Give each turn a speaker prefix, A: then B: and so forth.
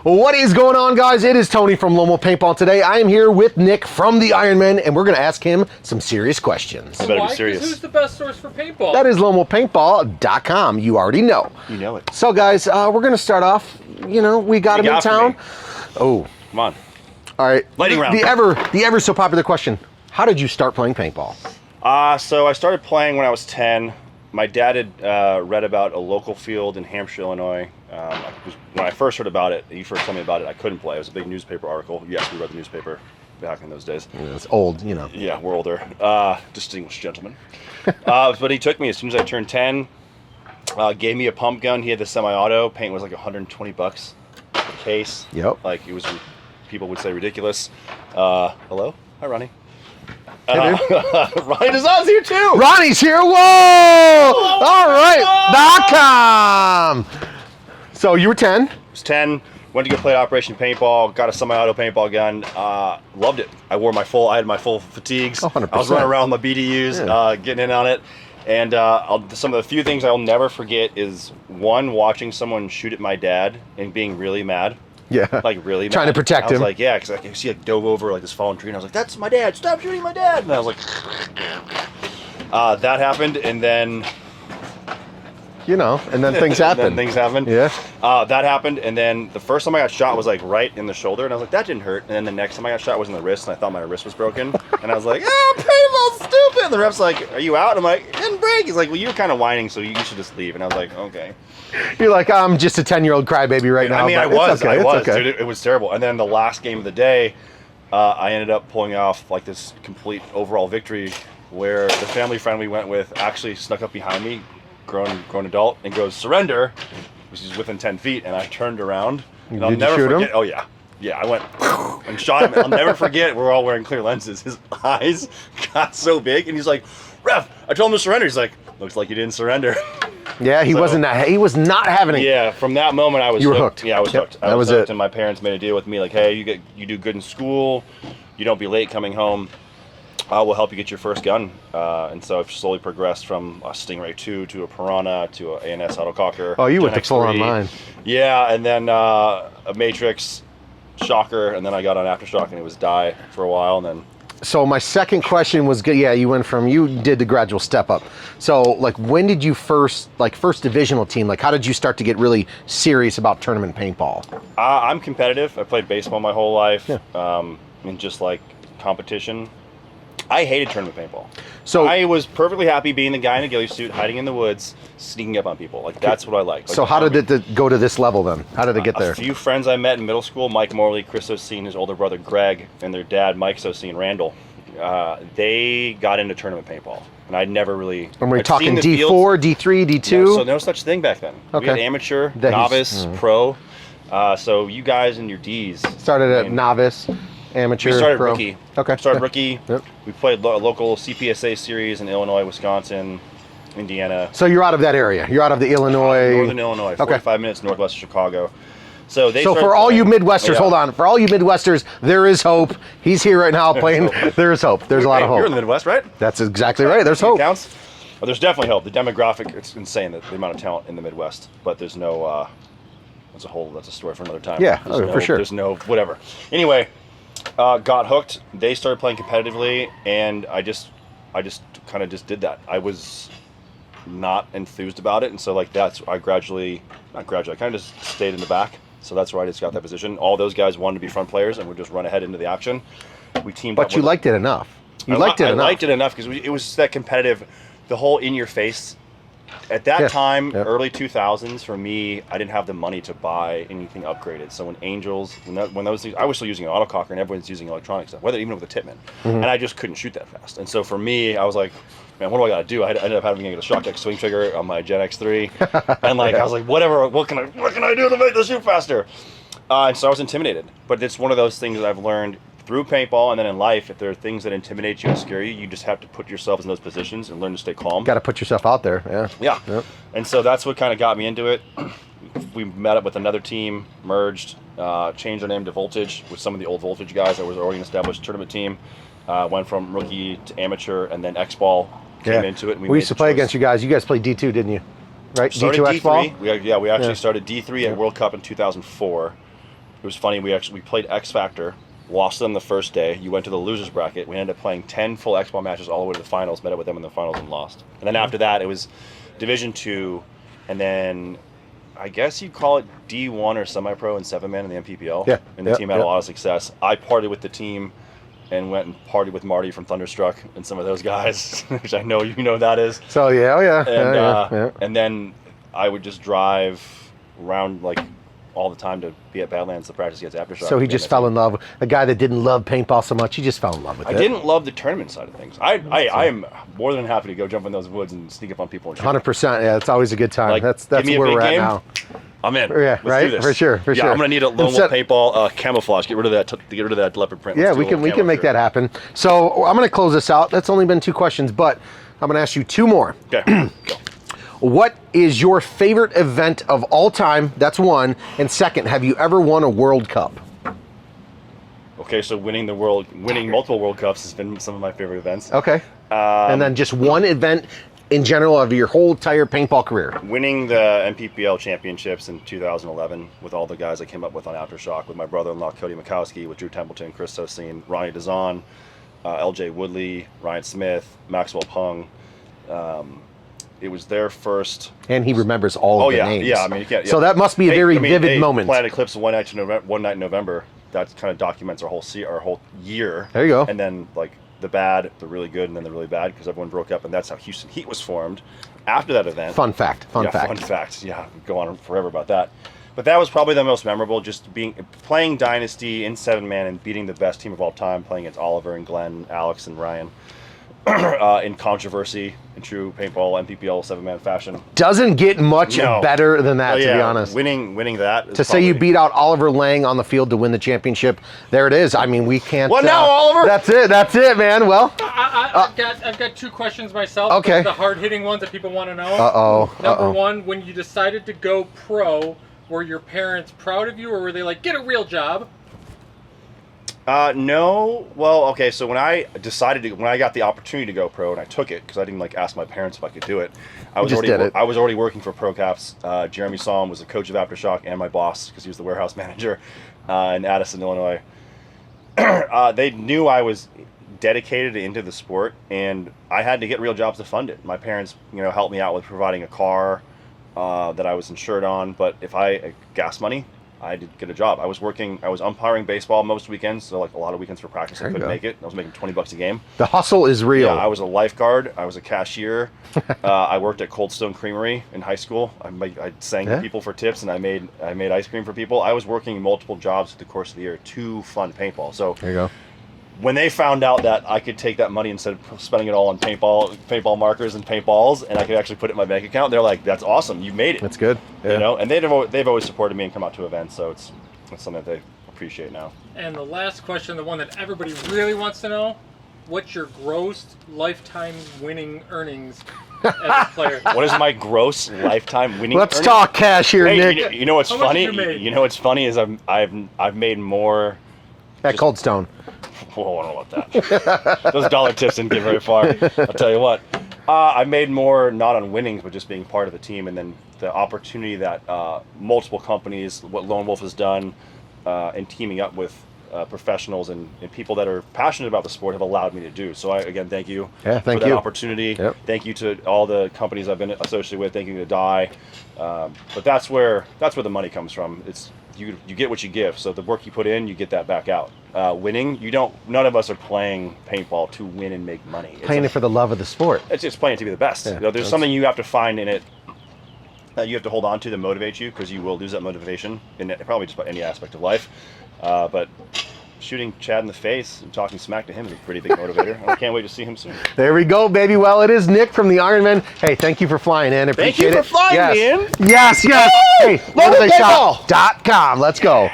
A: What is going on, guys? It is Tony from Lomo Paintball. Today I am here with Nick from the Ironmen, and we're going to ask him some serious questions.
B: You better be serious.
C: Who's the best source for paintball?
A: That is LomoPaintball.com. You already know.
B: You know it.
A: So, guys, we're going to start off. You know, we got him in town. Oh,
B: come on.
A: All right.
B: Lightning round.
A: The ever so popular question: how did you start playing paintball?
B: So I started playing when I was 10. My dad had read about a local field in Hampshire, Illinois. When I first heard about it, he first told me about it, I couldn't play. It was a big newspaper article. Yes, we read the newspaper back in those days.
A: Yeah, it's old, you know.
B: Yeah, we're older. Distinguished gentleman. But he took me as soon as I turned 10, gave me a pump gun. He had the semi-auto. Paint was like $120 a case.
A: Yep.
B: Like, it was, people would say ridiculous. Hello? Hi, Ronnie.
A: Hey,
B: Ronnie Dizon's here too.
A: Ronnie's here. Whoa! All right. .com. So you were 10.
B: I was 10. Went to go play Operation Paintball. Got a semi-auto paintball gun. Loved it. I had my full fatigues.
A: 100%.
B: I was running around with my BDUs, getting in on it. And some of the few things I'll never forget is one, watching someone shoot at my dad and being really mad.
A: Yeah.
B: Like really mad.
A: Trying to protect him.
B: I was like, yeah, because I could see like dove over like this fallen tree, and I was like, that's my dad. Stop shooting my dad. And I was like, that happened, and then.
A: You know, and then things happen.
B: Then things happened.
A: Yeah.
B: That happened, and then the first time I got shot was like right in the shoulder, and I was like, that didn't hurt. And then the next time I got shot was in the wrist, and I thought my wrist was broken. And I was like, paintball's stupid. And the ref's like, are you out? And I'm like, it didn't break. He's like, well, you were kind of whining, so you should just leave. And I was like, okay.
A: You're like, I'm just a 10-year-old crybaby right now.
B: I mean, I
A: but
B: was,
A: it's okay.
B: dude, it was terrible. And then the last game of the day, I ended up pulling off like this complete overall victory where the family friend we went with actually snuck up behind me, grown adult, and goes, surrender, which is within 10 feet. And I turned around, and I'll never forget. Oh yeah. Yeah, I went and shot him. I'll never forget. We're all wearing clear lenses. His eyes got so big, and he's like, "Ref, I told him to surrender." He's like, "Looks like you didn't surrender."
A: Yeah, he was not having it.
B: Yeah, from that moment I was.
A: You were hooked.
B: Yeah, I was hooked.
A: That was
B: hooked,
A: it.
B: And my parents made a deal with me, like, "Hey, you do good in school, you don't be late coming home. We'll help you get your first gun." And so I've slowly progressed from a Stingray 2 to a Piranha to an ANS autococker.
A: Oh, you went
B: Gen
A: the full
B: X3.
A: on line.
B: Yeah, and then a Matrix. Shocker, and then I got on Aftershock, and it was die for a while, and then.
A: So my second question was, yeah, you did the gradual step up. So like, when did you first divisional team? Like, how did you start to get really serious about tournament paintball?
B: I'm competitive. I played baseball my whole life,
A: Yeah.
B: and just like competition. I hated tournament paintball.
A: So
B: I was perfectly happy being the guy in a ghillie suit, hiding in the woods, sneaking up on people. Like, that's what I like.
A: So how did it go to this level then? How did it get there?
B: A few friends I met in middle school, Mike Morley, Chris Oseen, his older brother Greg, and their dad, Mike Oseen, Randall, they got into tournament paintball. And I'd never really...
A: And we're
B: I'd
A: talking
B: seen the
A: D4,
B: fields.
A: D3, D2?
B: No, so no such thing back then.
A: Okay.
B: We had amateur, novice, pro. So you guys and your Ds.
A: Started at novice, amateur,
B: We started
A: pro.
B: rookie.
A: Okay.
B: Started
A: Yeah.
B: rookie.
A: Yep.
B: We played local CPSA series in Illinois, Wisconsin, Indiana.
A: So you're out of that area. You're out of the Illinois.
B: Northern Illinois, 45 minutes northwest of Chicago. So for
A: all you Midwesters, hold on. For all you Midwesters, there is hope. He's here right now playing. There is hope. There's a lot of hope.
B: You're in the Midwest, right?
A: That's exactly right. There's hope.
B: Counts. Well, there's definitely hope. The demographic, it's insane, the amount of talent in the Midwest. But there's no, that's a story for another time.
A: Yeah,
B: For
A: sure.
B: There's no, whatever. Anyway, got hooked. They started playing competitively, and I just kind of did that. I was not enthused about it, and so like I kind of just stayed in the back. So that's where I just got that position. All those guys wanted to be front players and would just run ahead into the action. We teamed up.
A: But you liked it enough. I liked it enough
B: because it was that competitive, the whole in your face. At that time, early 2000s, for me, I didn't have the money to buy anything upgraded. So when Angels, when those things, I was still using an autococker and everyone's using electronic stuff, even with a Tippmann. And I just couldn't shoot that fast. And so for me, I was like, man, what do I got to do? I ended up having to get a shock deck swing trigger on my Gen X3. And like, I was like, what can I do to make this shoot faster? And so I was intimidated. But it's one of those things that I've learned through paintball and then in life. If there are things that intimidate you and scare you, you just have to put yourself in those positions and learn to stay calm.
A: Got to put yourself out there. Yeah.
B: Yep. And so that's what kind of got me into it. We met up with another team, merged, changed our name to Voltage with some of the old Voltage guys. That was already an established tournament team. Went from rookie to amateur, and then X-Ball came into it. And
A: we used to play against you guys. You guys played D2, didn't you? Right?
B: Started
A: D2 X-Ball?
B: We actually started D3 at World Cup in 2004. it was funny. We played X Factor, lost them the first day. You went to the losers bracket. We ended up playing 10 full X Ball matches all the way to the finals. Met up with them in the finals and lost. And then after that, it was Division 2, and then I guess you'd call it D1 or semi-pro and 7-man in the MPPL.
A: Yeah.
B: And the team had a lot of success. I partied with the team and went and partied with Marty from Thunderstruck and some of those guys, which I know you know that is.
A: So yeah,
B: And then I would just drive around like all the time to be at Badlands to practice against Aftershock.
A: So he just fell in love. A guy that didn't love paintball so much, he just fell in love with it.
B: I didn't love the tournament side of things. I am more than happy to go jump in those woods and sneak up on people.
A: 100%. Yeah, it's always a good time.
B: Like,
A: that's
B: give me
A: where
B: a big
A: we're
B: game,
A: at now.
B: I'm in.
A: Yeah,
B: Let's
A: right.
B: do this.
A: For sure.
B: Yeah, I'm gonna need a lone wolf paintball camouflage. Get rid of that leopard print.
A: Yeah, we can make that happen. So I'm gonna close this out. That's only been 2 questions, but I'm gonna ask you 2 more.
B: Okay. Go.
A: What is your favorite event of all time? That's 1. And 2nd, have you ever won a World Cup?
B: Okay, so winning multiple World Cups has been some of my favorite events.
A: Okay. And then just 1 event in general of your whole entire paintball career.
B: Winning the MPPL championships in 2011 with all the guys I came up with on Aftershock, with my brother-in-law Cody Mikowski, with Drew Templeton, Chris Sosine, Ronnie Dizon, LJ Woodley, Ryan Smith, Maxwell Pung. It was their first.
A: And he remembers all of the names.
B: Yeah, I mean, you can't. Yeah.
A: So that must be a very vivid moment.
B: Planet Eclipse one night in November. That kind of documents our whole year.
A: There you go.
B: And then like the bad, the really good, and then the really bad, because everyone broke up, and that's how Houston Heat was formed after that event.
A: Fun fact.
B: Fun fact. Yeah, go on forever about that. But that was probably the most memorable, just playing Dynasty in 7-man and beating the best team of all time, playing against Oliver and Glenn, Alex and Ryan. In controversy, in true paintball MPPL 7-man fashion.
A: Doesn't get much better than that, to be honest.
B: Winning that.
A: To say you beat out Oliver Lang on the field to win the championship, there it is. I mean, we can't.
B: What now, Oliver?
A: That's it, man. Well,
C: I've got 2 questions myself.
A: Okay.
C: The hard-hitting ones that people want to know.
A: Number
C: 1, when you decided to go pro, were your parents proud of you, or were they like, get a real job?
B: No. Well, okay. So when I got the opportunity to go pro, and I took it because I didn't ask my parents if I could do it. I was already working for Pro Caps. Jeremy Solom was the coach of Aftershock and my boss because he was the warehouse manager in Addison, Illinois. They knew I was dedicated into the sport, and I had to get real jobs to fund it. My parents, helped me out with providing a car that I was insured on, but if I gas money, I did get a job. I was umpiring baseball most weekends, so like a lot of weekends for practice I couldn't make it. I was making $20 a game.
A: The hustle is real.
B: Yeah, I was a lifeguard. I was a cashier. I worked at Cold Stone Creamery in high school. I sang to people for tips, and I made ice cream for people. I was working multiple jobs through the course of the year to fund paintball. So
A: there you go.
B: When they found out that I could take that money instead of spending it all on paintball markers and paintballs, and I could actually put it in my bank account, they're like, "That's awesome! You made it."
A: That's good. Yeah.
B: And they've always supported me and come out to events, so it's something that they appreciate now.
C: And the last question, the one that everybody really wants to know: what's your gross lifetime winning earnings as a player?
B: What is my gross lifetime winning?
A: Let's
B: earnings?
A: talk cash here, Nick.
B: You know what's
C: How
B: funny?
C: much have you made?
B: You know what's funny is I've made more
A: at Cold Stone.
B: Whoa, I don't know about that. Those dollar tips didn't get very far. I'll tell you what. I made more not on winnings, but just being part of the team, and then the opportunity that multiple companies, what Lone Wolf has done, and teaming up with professionals and people that are passionate about the sport have allowed me to do. So again, thank you for that opportunity.
A: Yep.
B: Thank you to all the companies I've been associated with. Thank you to Die. But that's where the money comes from. It's you get what you give. So the work you put in, you get that back out. Winning, none of us are playing paintball to win and make money.
A: Playing it for the love of the sport.
B: It's just playing to be the best.
A: Yeah,
B: There's something you have to find in it that you have to hold on to that motivates you, because you will lose that motivation in probably just about any aspect of life. But shooting Chad in the face and talking smack to him is a pretty big motivator. I can't wait to see him soon.
A: There we go, baby. Well, it is Nick from the Ironmen. Hey, thank you for flying in. Appreciate it.
B: Thank you for flying in.
A: Yes. Hey,
B: motivashop.com.
A: Let's go.